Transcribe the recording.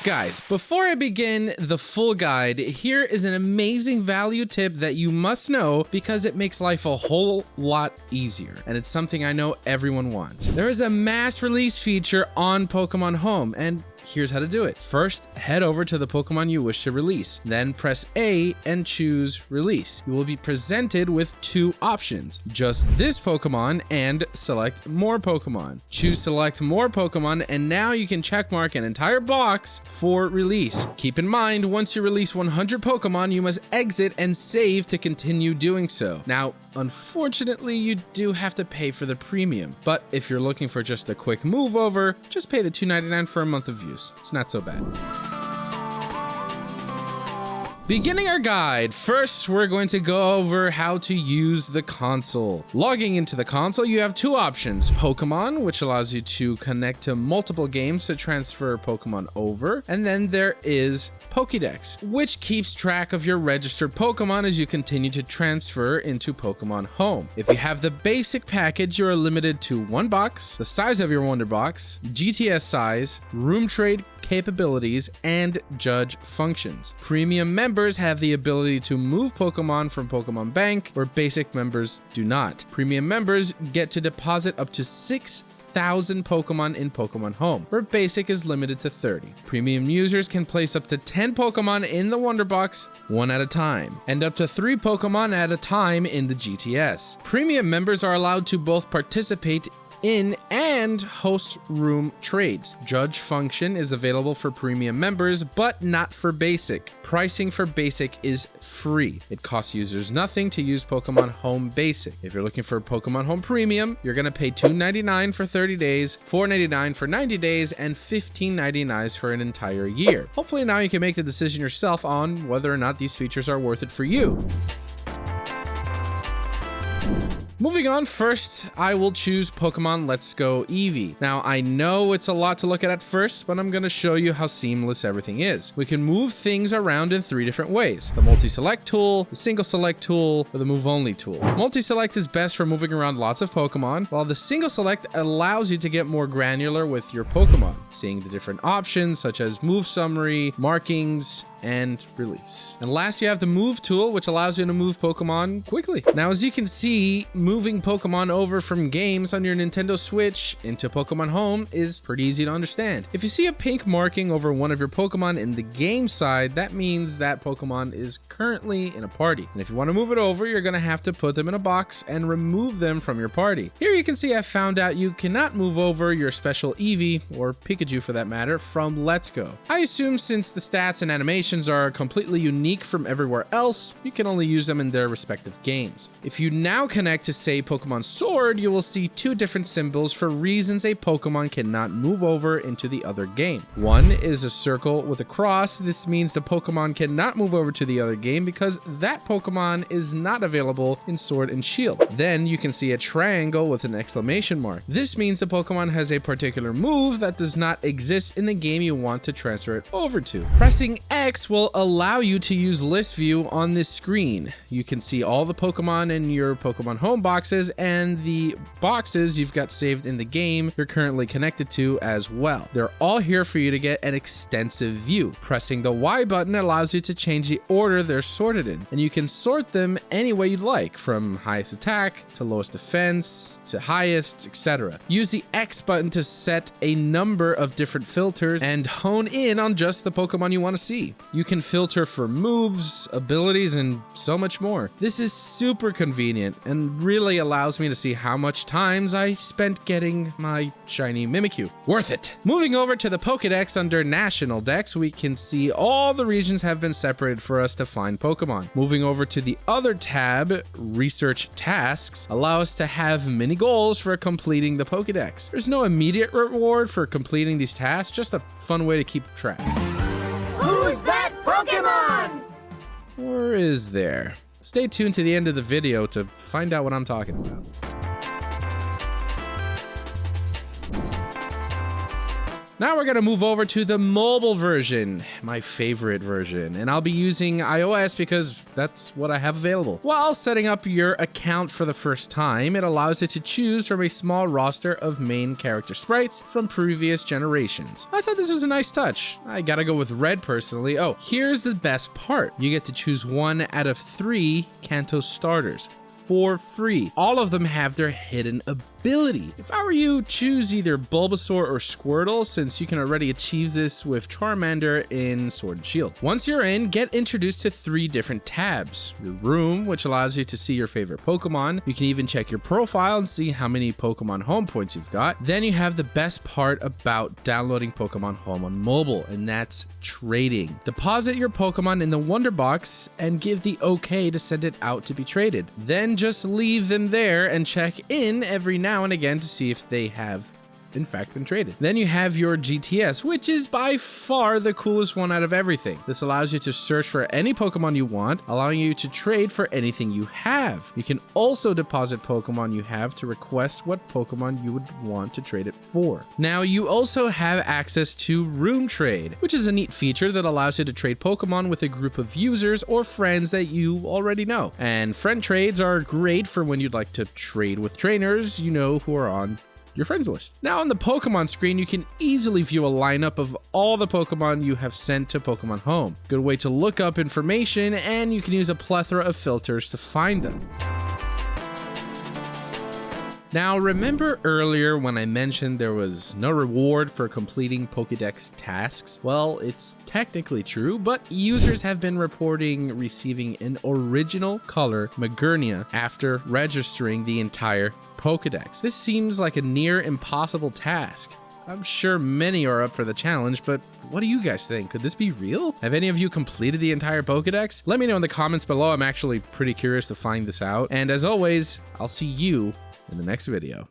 Guys, before I begin the full guide, here is an amazing value tip that you must know because it makes life a whole lot easier, and it's something I know everyone wants. There is a mass release feature on Pokemon Home, and here's how to do it. First, head over to the Pokemon you wish to release. Then press A and choose Release. You will be presented with two options. Just this Pokemon and Select More Pokemon. Choose Select More Pokemon, and now you can checkmark an entire box for release. Keep in mind, once you release 100 Pokemon, you must exit and save to continue doing so. Now, unfortunately, you do have to pay for the premium, but if you're looking for just a quick move over, just pay the $2.99 for a month of use. It's not so bad. Beginning our guide, first we're going to go over how to use the console. Logging into the console, you have two options. Pokemon, which allows you to connect to multiple games to transfer Pokemon over. And then there is Pokédex, which keeps track of your registered Pokemon as you continue to transfer into Pokemon Home. If you have the basic package, you are limited to one box, the size of your Wonder Box, GTS size, room trade capabilities, and judge functions. Premium members have the ability to move Pokemon from Pokemon Bank, where basic members do not. Premium members get to deposit up to 6,000 Pokemon in Pokemon Home, where basic is limited to 30. Premium users can place up to 10 Pokemon in the Wonder Box, one at a time, and up to 3 Pokemon at a time in the GTS. Premium members are allowed to both participate in and host room trades. Judge function is available for premium members, but not for basic. Pricing for basic is free. It costs users nothing to use Pokemon Home Basic. If you're looking for Pokemon Home Premium, you're gonna pay $2.99 for 30 days, $4.99 for 90 days, and $15.99 for an entire year. Hopefully now you can make the decision yourself on whether or not these features are worth it for you. Moving on, first, I will choose Pokemon Let's Go Eevee. Now, I know it's a lot to look at first, but I'm going to show you how seamless everything is. We can move things around in 3 different ways. The multi-select tool, the single select tool, or the move only tool. Multi-select is best for moving around lots of Pokemon, while the single select allows you to get more granular with your Pokemon, seeing the different options such as move summary, markings, and release. And last, you have the move tool, which allows you to move Pokemon quickly. Now, as you can see, moving Pokemon over from games on your Nintendo Switch into Pokemon Home is pretty easy to understand. If you see a pink marking over one of your Pokemon in the game side, that means that Pokemon is currently in a party. And if you want to move it over, you're going to have to put them in a box and remove them from your party. Here you can see I found out you cannot move over your special Eevee, or Pikachu for that matter, from Let's Go. I assume since the stats and animations are completely unique from everywhere else, you can only use them in their respective games. If you now connect to, say, Pokemon Sword, you will see 2 different symbols for reasons a Pokemon cannot move over into the other game. One is a circle with a cross. This means the Pokemon cannot move over to the other game because that Pokemon is not available in Sword and Shield. Then you can see a triangle with an exclamation mark. This means the Pokemon has a particular move that does not exist in the game you want to transfer it over to. Pressing X will allow you to use list view on this screen. You can see all the Pokemon in your Pokemon Home boxes and the boxes you've got saved in the game you're currently connected to as well. They're all here for you to get an extensive view. Pressing the Y button allows you to change the order they're sorted in, and you can sort them any way you'd like, from highest attack to lowest defense to highest, etc. Use the X button to set a number of different filters and hone in on just the Pokemon you want to see. You can filter for moves, abilities, and so much more. This is super convenient and really allows me to see how much times I spent getting my shiny Mimikyu. Worth it! Moving over to the Pokédex under National Dex, we can see all the regions have been separated for us to find Pokemon. Moving over to the other tab, Research Tasks, allow us to have mini goals for completing the Pokédex. There's no immediate reward for completing these tasks, just a fun way to keep track. Who's that Pokemon? Or is there? Stay tuned to the end of the video to find out what I'm talking about. Now we're gonna move over to the mobile version, my favorite version, and I'll be using iOS because that's what I have available. While setting up your account for the first time, it allows you to choose from a small roster of main character sprites from previous generations. I thought this was a nice touch. I gotta go with red personally. Oh, here's the best part. You get to choose 1 out of 3 Kanto starters for free. All of them have their hidden ability. If I were you, choose either Bulbasaur or Squirtle, since you can already achieve this with Charmander in Sword and Shield. Once you're in, get introduced to 3 different tabs. Your room, which allows you to see your favorite Pokemon. You can even check your profile and see how many Pokemon Home points you've got. Then you have the best part about downloading Pokemon Home on mobile, and that's trading. Deposit your Pokemon in the Wonder Box and give the okay to send it out to be traded. Then just leave them there and check in every now and again to see if they have in fact been traded. Then you have your GTS, which is by far the coolest one out of everything. This allows you to search for any Pokemon you want, allowing you to trade for anything you have. You can also deposit Pokemon you have to request what Pokemon you would want to trade it for. Now you also have access to Room Trade, which is a neat feature that allows you to trade Pokemon with a group of users or friends that you already know. And friend trades are great for when you'd like to trade with trainers you know who are on your friends list. Now on the Pokemon screen, you can easily view a lineup of all the Pokemon you have sent to Pokemon Home. Good way to look up information, and you can use a plethora of filters to find them. Now, remember earlier when I mentioned there was no reward for completing Pokédex tasks? Well, it's technically true, but users have been reporting receiving an original color Magernia after registering the entire Pokédex. This seems like a near impossible task. I'm sure many are up for the challenge, but what do you guys think? Could this be real? Have any of you completed the entire Pokédex? Let me know in the comments below. I'm actually pretty curious to find this out. And as always, I'll see you in the next video.